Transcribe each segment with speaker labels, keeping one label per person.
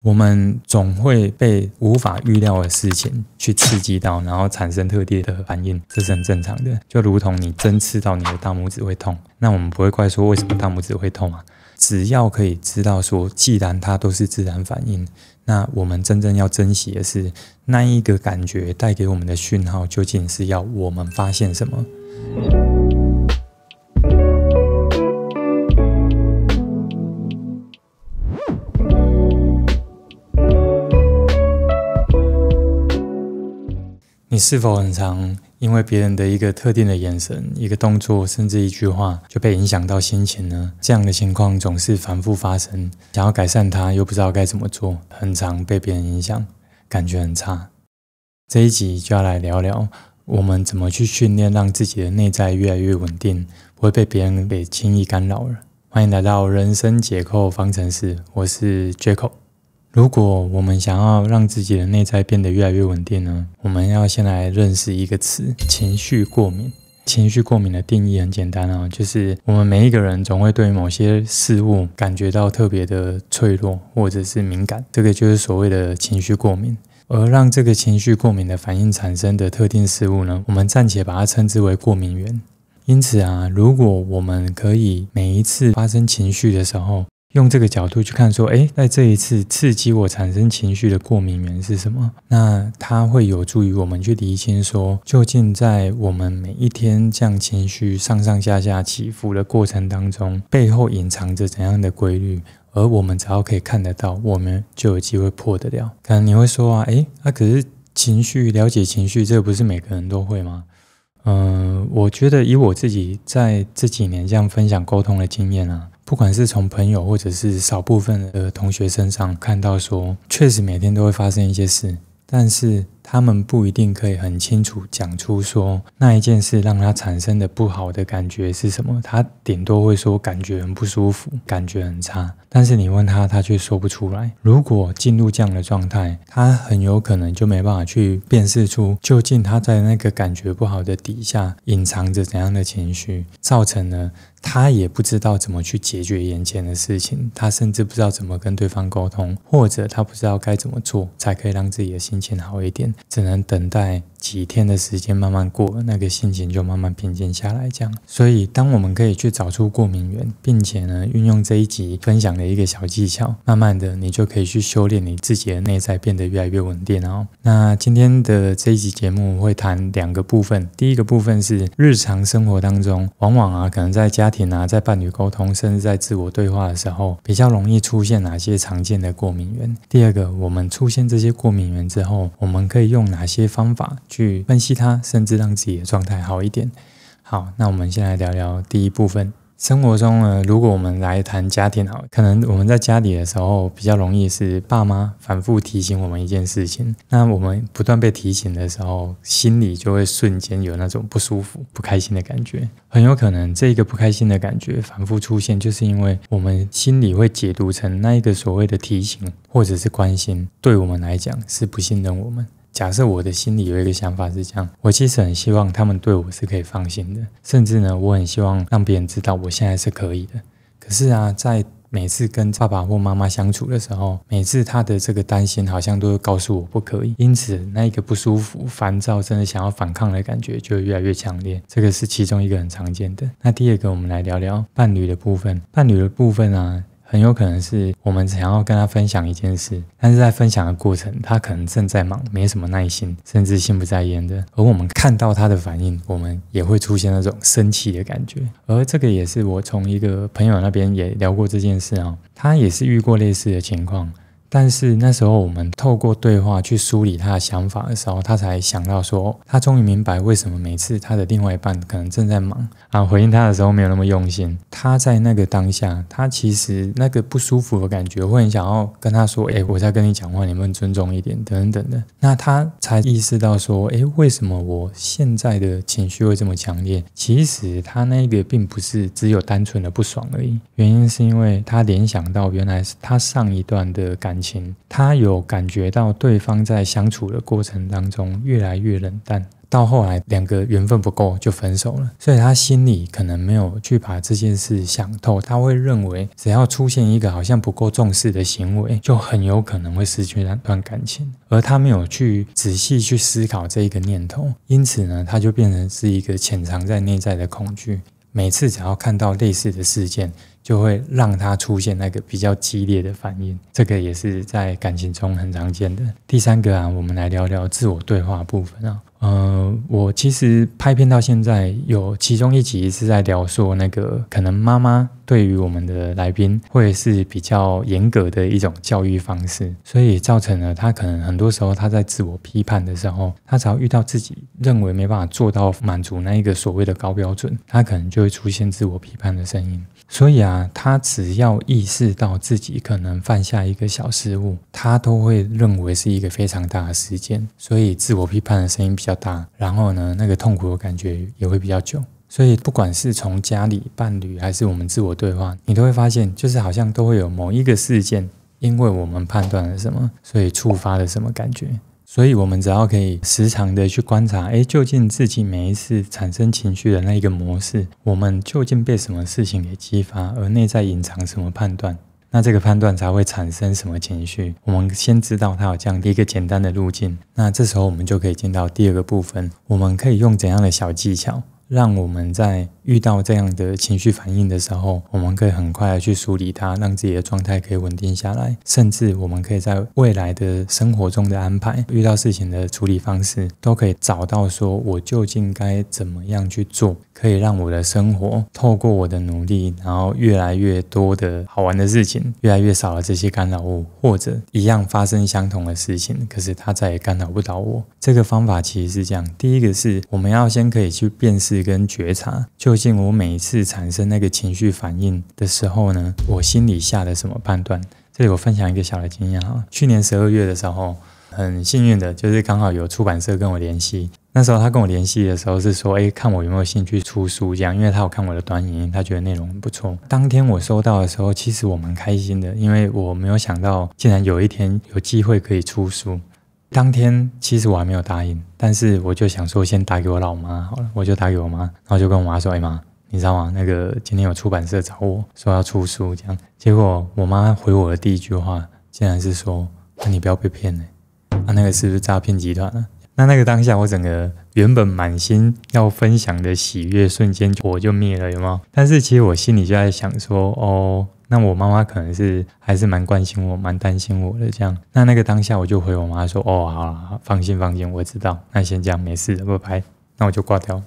Speaker 1: 我们总会被无法预料的事情去刺激到，然后产生特定的反应，这是很正常的。就如同你针刺到你的大拇指会痛，那我们不会怪说为什么大拇指会痛啊，只要可以知道说，既然它都是自然反应，那我们真正要珍惜的是那一个感觉带给我们的讯号，究竟是要我们发现什么？你是否很常因为别人的一个特定的眼神、一个动作，甚至一句话，就被影响到心情呢？这样的情况总是反复发生，想要改善它，又不知道该怎么做，很常被别人影响，感觉很差。这一集就要来聊聊，我们怎么去训练，让自己的内在越来越稳定，不会被别人给轻易干扰了。欢迎来到人生解扣方程式，我是 Jaco。如果我们想要让自己的内在变得越来越稳定呢，我们要先来认识一个词：情绪过敏。情绪过敏的定义很简单就是我们每一个人总会对某些事物感觉到特别的脆弱或者是敏感，这个就是所谓的情绪过敏。而让这个情绪过敏的反应产生的特定事物呢，我们暂且把它称之为过敏源。因此如果我们可以每一次发生情绪的时候，用这个角度去看说，在这一次刺激我产生情绪的过敏源是什么？那它会有助于我们去厘清说，究竟在我们每一天这样情绪上上下下起伏的过程当中，背后隐藏着怎样的规律？而我们只要可以看得到，我们就有机会破得了。可能你会说可是情绪，了解情绪，这个不是每个人都会吗？我觉得以我自己在这几年这样分享沟通的经验不管是从朋友或者是少部分的同学身上看到说，确实每天都会发生一些事，但是他们不一定可以很清楚讲出说那一件事让他产生的不好的感觉是什么，他顶多会说感觉很不舒服，感觉很差，但是你问他，他却说不出来。如果进入这样的状态，他很有可能就没办法去辨识出究竟他在那个感觉不好的底下隐藏着怎样的情绪，造成了他也不知道怎么去解决眼前的事情，他甚至不知道怎么跟对方沟通，或者他不知道该怎么做才可以让自己的心情好一点，只能等待几天的时间慢慢过，那个心情就慢慢平静下来这样。所以当我们可以去找出过敏源，并且呢运用这一集分享的一个小技巧，慢慢的你就可以去修炼你自己的内在，变得越来越稳定那今天的这一集节目会谈两个部分。第一个部分是日常生活当中，往往可能在家庭在伴侣沟通，甚至在自我对话的时候，比较容易出现哪些常见的过敏源。第二个，我们出现这些过敏源之后，我们可以用哪些方法去分析它，甚至让自己的状态好一点。好，那我们先来聊聊第一部分。生活中呢，如果我们来谈家庭可能我们在家里的时候比较容易是爸妈反复提醒我们一件事情，那我们不断被提醒的时候，心里就会瞬间有那种不舒服、不开心的感觉。很有可能这个不开心的感觉反复出现，就是因为我们心里会解读成那一个所谓的提醒或者是关心，对我们来讲是不信任我们。假设我的心里有一个想法是这样，我其实很希望他们对我是可以放心的，甚至呢我很希望让别人知道我现在是可以的。可是在每次跟爸爸或妈妈相处的时候，每次他的这个担心好像都会告诉我不可以，因此那一个不舒服、烦躁，真的想要反抗的感觉就会越来越强烈。这个是其中一个很常见的。那第二个，我们来聊聊伴侣的部分。伴侣的部分很有可能是我们想要跟他分享一件事，但是在分享的过程，他可能正在忙，没什么耐心，甚至心不在焉的。而我们看到他的反应，我们也会出现那种生气的感觉。而这个也是我从一个朋友那边也聊过这件事他也是遇过类似的情况。但是那时候我们透过对话去梳理他的想法的时候，他才想到说，他终于明白为什么每次他的另外一半可能正在忙回应他的时候没有那么用心。他在那个当下，他其实那个不舒服的感觉会很想要跟他说，我在跟你讲话，你能不能尊重一点等等的。那他才意识到说，为什么我现在的情绪会这么强烈？其实他那个并不是只有单纯的不爽而已，原因是因为他联想到原来是他上一段的感感情，他有感觉到对方在相处的过程当中越来越冷淡，到后来两个缘分不够就分手了，所以他心里可能没有去把这件事想透，他会认为只要出现一个好像不够重视的行为，就很有可能会失去那段感情，而他没有去仔细去思考这一个念头，因此呢，他就变成是一个潜藏在内在的恐惧，每次只要看到类似的事件，就会让他出现那个比较激烈的反应，这个也是在感情中很常见的。第三个啊，我们来聊聊自我对话部分啊。我其实拍片到现在，有其中一集是在聊说那个可能妈妈对于我们的来宾会是比较严格的一种教育方式，所以造成了他可能很多时候他在自我批判的时候，他只要遇到自己认为没办法做到满足那一个所谓的高标准，他可能就会出现自我批判的声音。所以啊，他只要意识到自己可能犯下一个小失误，他都会认为是一个非常大的事件，所以自我批判的声音比较大，然后呢，那个痛苦的感觉也会比较久。所以不管是从家里、伴侣还是我们自我对话，你都会发现，就是好像都会有某一个事件，因为我们判断了什么，所以触发了什么感觉。所以我们只要可以时常的去观察，究竟自己每一次产生情绪的那一个模式，我们究竟被什么事情给激发，而内在隐藏什么判断，那这个判断才会产生什么情绪。我们先知道它有这样的一个简单的路径，那这时候我们就可以进到第二个部分，我们可以用怎样的小技巧，让我们在遇到这样的情绪反应的时候，我们可以很快的去梳理它，让自己的状态可以稳定下来，甚至我们可以在未来的生活中的安排，遇到事情的处理方式，都可以找到说我究竟该怎么样去做，可以让我的生活透过我的努力，然后越来越多的好玩的事情，越来越少了这些干扰物，或者一样发生相同的事情，可是它再也干扰不到我。这个方法其实是这样，第一个是我们要先可以去辨识跟觉察，究竟我每一次产生那个情绪反应的时候呢，我心里下了什么判断。这里我分享一个小的经验哈，去年12月的时候，很幸运的就是刚好有出版社跟我联系，那时候他跟我联系的时候是说看我有没有兴趣出书这样，因为他有看我的短影音，他觉得内容很不错。当天我收到的时候，其实我蛮开心的，因为我没有想到竟然有一天有机会可以出书。当天其实我还没有答应，但是我就想说先打给我老妈好了，我就打给我妈，然后就跟我妈说妈，你知道吗，那个今天有出版社找我说要出书这样。结果我妈回我的第一句话竟然是说你不要被骗了，那个是不是诈骗集团啊？那个当下我整个原本满心要分享的喜悦瞬间我就灭了，有没有？但是其实我心里就在想说那我妈妈可能是还是蛮关心我，蛮担心我的这样。那个当下我就回我妈说好啦，放心，我知道，那先这样，没事的，拜拜。那我就挂掉。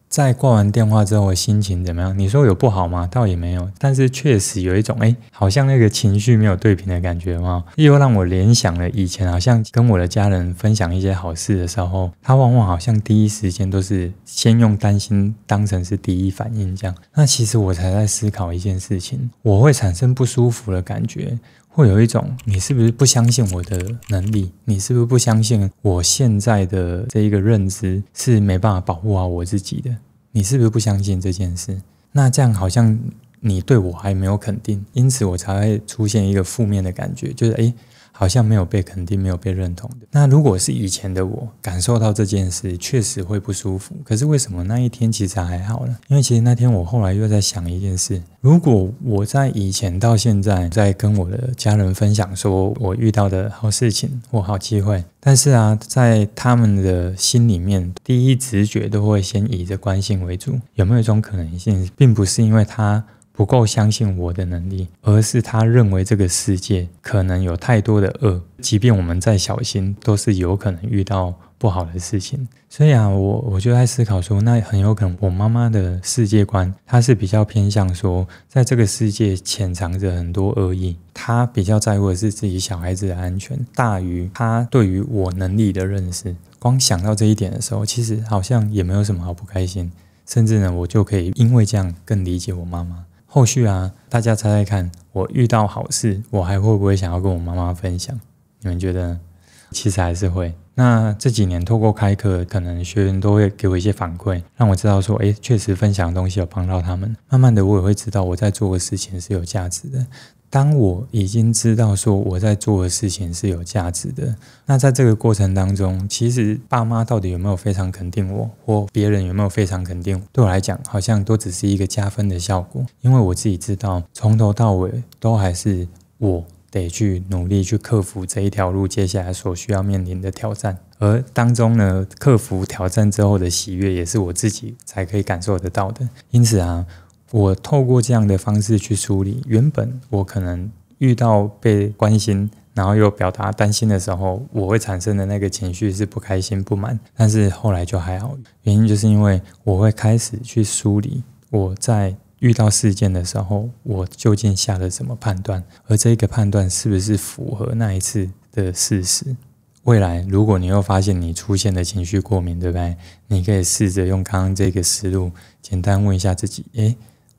Speaker 1: 在挂完电话之后，我心情怎么样？你说有不好吗？倒也没有，但是确实有一种好像那个情绪没有对平的感觉嘛，又让我联想了以前好像跟我的家人分享一些好事的时候，他往往好像第一时间都是先用担心当成是第一反应这样。那其实我才在思考一件事情，我会产生不舒服的感觉，会有一种你是不是不相信我的能力，你是不是不相信我现在的这一个认知是没办法保护好我自己的，你是不是不相信这件事？那这样好像你对我还没有肯定，因此我才会出现一个负面的感觉，就是好像没有被肯定，没有被认同的。那如果是以前的我感受到这件事，确实会不舒服，可是为什么那一天其实还好呢？因为其实那天我后来又在想一件事，如果我在以前到现在在跟我的家人分享说我遇到的好事情或好机会，但是在他们的心里面第一直觉都会先以着关心为主，有没有一种可能性，并不是因为他不够相信我的能力，而是他认为这个世界可能有太多的恶，即便我们再小心都是有可能遇到不好的事情。所以我就在思考说，那很有可能我妈妈的世界观她是比较偏向说在这个世界潜藏着很多恶意，她比较在乎的是自己小孩子的安全大于她对于我能力的认识。光想到这一点的时候，其实好像也没有什么好不开心，甚至呢我就可以因为这样更理解我妈妈。后续大家猜猜看，我遇到好事我还会不会想要跟我妈妈分享？你们觉得呢？其实还是会。那这几年透过开课，可能学员都会给我一些反馈，让我知道说确实分享的东西有帮到他们，慢慢的我也会知道我在做的事情是有价值的。当我已经知道说我在做的事情是有价值的，那在这个过程当中，其实爸妈到底有没有非常肯定我，或别人有没有非常肯定我，对我来讲好像都只是一个加分的效果，因为我自己知道从头到尾都还是我得去努力去克服这一条路接下来所需要面临的挑战，而当中呢，克服挑战之后的喜悦也是我自己才可以感受得到的。因此啊，我透过这样的方式去梳理，原本我可能遇到被关心然后又表达担心的时候，我会产生的那个情绪是不开心不满，但是后来就还好，原因就是因为我会开始去梳理我在遇到事件的时候，我究竟下了什么判断，而这个判断是不是符合那一次的事实。未来如果你又发现你出现了情绪过敏，对不对？你可以试着用刚刚这个思路，简单问一下自己，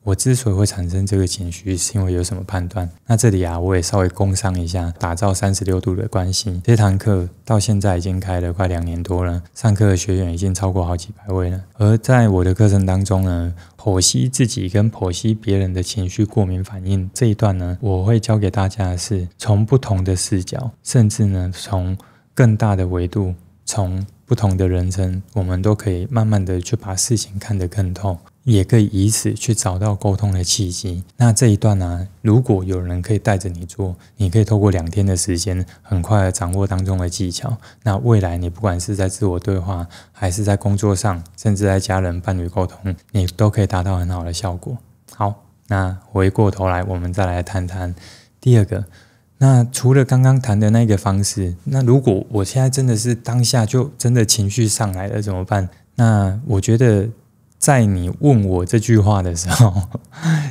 Speaker 1: 我之所以会产生这个情绪，是因为有什么判断？那这里啊，我也稍微工商一下，打造36度的关系。这堂课到现在已经开了快2年多了，上课的学员已经超过好几百位了。而在我的课程当中呢，剖析自己跟剖析别人的情绪过敏反应这一段呢，我会教给大家的是从不同的视角，甚至呢从更大的维度，从不同的人生，我们都可以慢慢的去把事情看得更透，也可以以此去找到沟通的契机。那这一段呢，如果有人可以带着你做，你可以透过2天的时间很快的掌握当中的技巧，那未来你不管是在自我对话，还是在工作上，甚至在家人伴侣沟通，你都可以达到很好的效果。好，那回过头来我们再来谈谈第二个。那除了刚刚谈的那个方式，那如果我现在真的是当下就真的情绪上来了怎么办？那我觉得在你问我这句话的时候，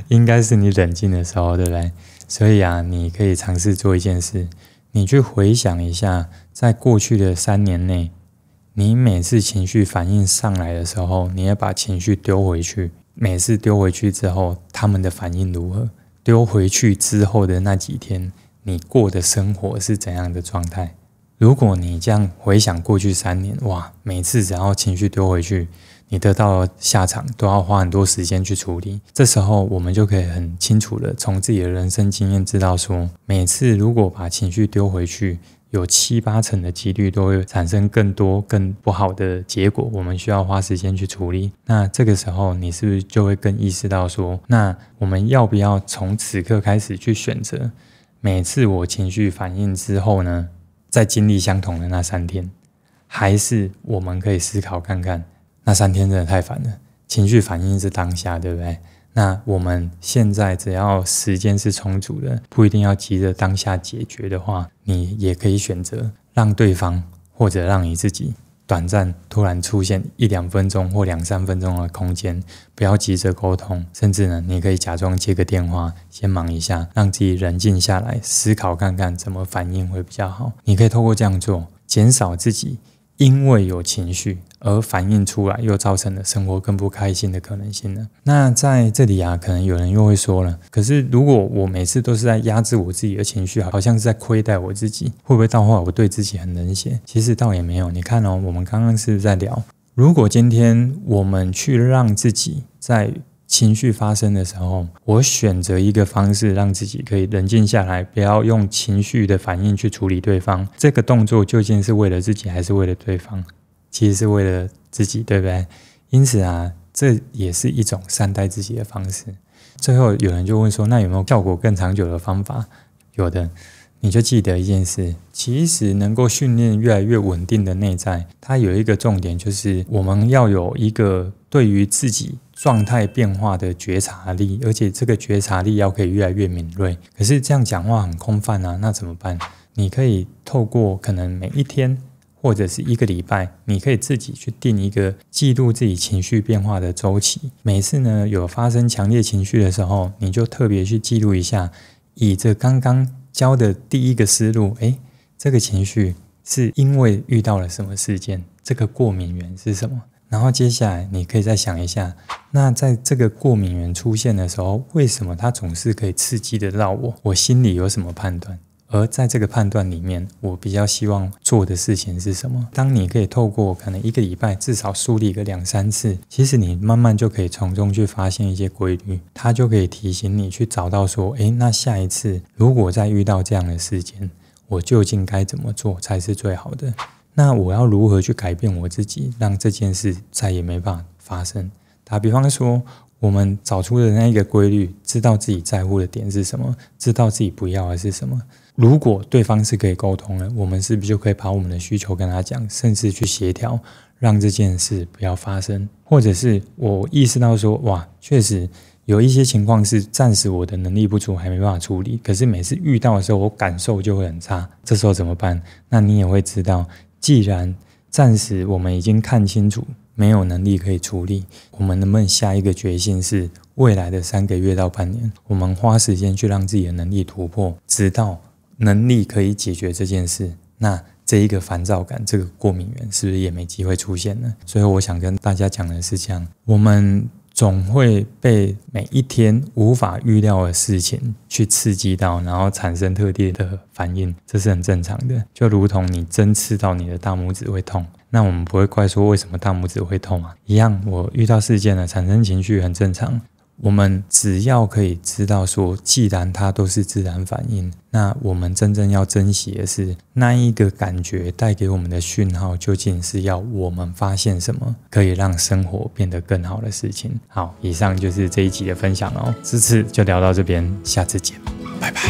Speaker 1: 应该是你冷静的时候，对不对？所以啊，你可以尝试做一件事，你去回想一下，在过去的3年内，你每次情绪反应上来的时候，你也把情绪丢回去，每次丢回去之后，他们的反应如何？丢回去之后的那几天，你过的生活是怎样的状态？如果你这样回想过去3年，哇，每次只要情绪丢回去，你得到的下场都要花很多时间去处理。这时候我们就可以很清楚的从自己的人生经验知道说，每次如果把情绪丢回去，有7-8成的几率都会产生更多更不好的结果，我们需要花时间去处理。那这个时候你是不是就会更意识到说，那我们要不要从此刻开始去选择，每次我情绪反应之后呢，再经历相同的那3天，还是我们可以思考看看，那3天真的太烦了，情绪反应是当下，对不对？那我们现在只要时间是充足的，不一定要急着当下解决的话，你也可以选择让对方或者让你自己短暂突然出现1-2分钟或2-3分钟的空间，不要急着沟通，甚至呢，你可以假装接个电话，先忙一下，让自己冷静下来，思考看看怎么反应会比较好。你可以透过这样做，减少自己因为有情绪而反映出来，又造成了生活更不开心的可能性呢？那在这里啊，可能有人又会说了，可是如果我每次都是在压制我自己的情绪，好像是在亏待我自己，会不会到后来我对自己很冷血？其实倒也没有。你看哦，我们刚刚是不是在聊，如果今天我们去让自己在情绪发生的时候，我选择一个方式让自己可以冷静下来，不要用情绪的反应去处理对方，这个动作究竟是为了自己还是为了对方？其实是为了自己，对不对？因此啊，这也是一种善待自己的方式。最后有人就问说，那有没有效果更长久的方法？有的，你就记得一件事，其实能够训练越来越稳定的内在，它有一个重点，就是我们要有一个对于自己状态变化的觉察力，而且这个觉察力要可以越来越敏锐。可是这样讲话很空泛啊，那怎么办？你可以透过可能每一天或者是1个礼拜，你可以自己去定一个记录自己情绪变化的周期。每次呢有发生强烈情绪的时候，你就特别去记录一下，以这刚刚教的第1个思路，这个情绪是因为遇到了什么事件，这个过敏源是什么？然后接下来你可以再想一下，那在这个过敏源出现的时候，为什么它总是可以刺激得到我？我心里有什么判断？而在这个判断里面，我比较希望做的事情是什么？当你可以透过可能1个礼拜至少梳理个2-3次，其实你慢慢就可以从中去发现一些规律，它就可以提醒你去找到说，那下一次如果再遇到这样的事件，我究竟该怎么做才是最好的？那我要如何去改变我自己，让这件事再也没办法发生？打比方说，我们找出的那一个规律，知道自己在乎的点是什么，知道自己不要的是什么。如果对方是可以沟通的，我们是不是就可以把我们的需求跟他讲，甚至去协调，让这件事不要发生？或者是我意识到说，哇，确实有一些情况是暂时我的能力不足，还没办法处理，可是每次遇到的时候，我感受就会很差，这时候怎么办？那你也会知道，既然暂时我们已经看清楚没有能力可以处理，我们能不能下一个决心是未来的3个月到半年，我们花时间去让自己的能力突破，直到能力可以解决这件事，那这一个烦躁感，这个过敏源是不是也没机会出现呢？所以我想跟大家讲的是这样，我们总会被每一天无法预料的事情去刺激到，然后产生特定的反应，这是很正常的。就如同你针刺到你的大拇指会痛，那我们不会怪说为什么大拇指会痛啊，一样，我遇到事件了，产生情绪很正常。我们只要可以知道说，既然它都是自然反应，那我们真正要珍惜的是那一个感觉带给我们的讯号，究竟是要我们发现什么可以让生活变得更好的事情。好，以上就是这一集的分享哦，这次就聊到这边，下次见，拜拜。